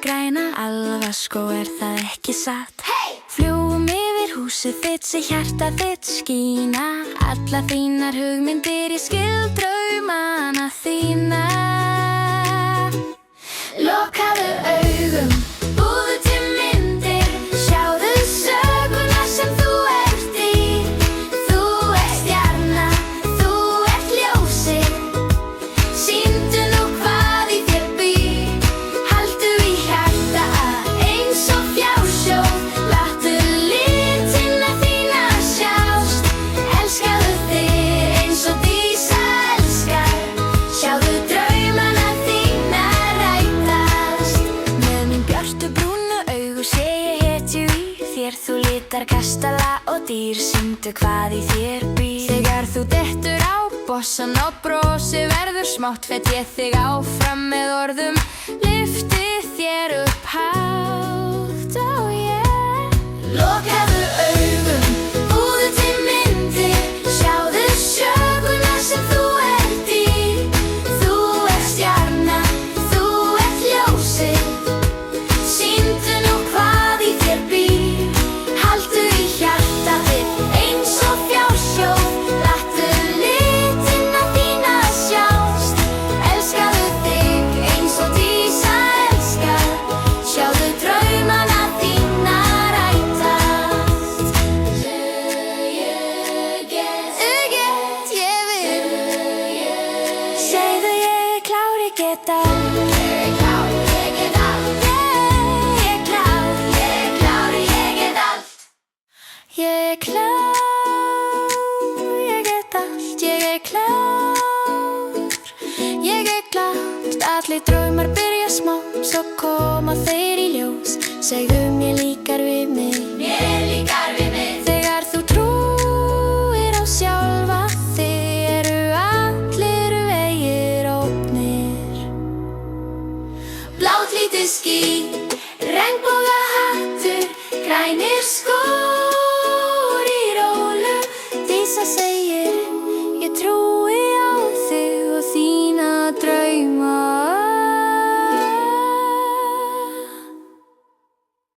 græna alvaskó, er það ekki satt? Fljúgum yfir húsið þitt, sé hjarta þitt skína, alla þínar hugmyndir, ég skil draumana þína. Lokaðu augum, búðu til myndir, sjáðu söguna sem þú ert í. Þú ert stjarna, þú ert ljósið, sýndu nú hvað í þér býr. Haltu í hjarta eins og fjársjóð, láttu litina þína sjást. Elskaðu þig eins og Dísa elskar, sjáðu draumana þína rætast. Með mín björtu brúnu augu sé ég hetju í þér, þú litar kastala og dýr, sýndu hvað í þér býr. Þegar þú dettur á bossan og brosið verður smátt, fet ég þig áfram með orðum, lyfti þér upp hátt, ó yeah. Lokaðu augum, búðu til myndir, sjáðu söguna sem þú ert í. Þú ert stjarna, þú ert ljósið, sýndu nú hvað í þér býr. Haltu í hjarta þitt eins og fjársjóð, láttu litina þína sjást. Elskaðu þig eins og Dísa elskar, sjáðu draumana þína rætast. Ég vil, segðu ég er klár, ég get allt. Ég er klár, ég get allt. Ég er klár, ég get allt. Ég er klár, ég get allt. Ég er klár, ég er klárt. Allir draumar byrja smá, svo koma þeir í ljós. Segðu mér líkar við mig.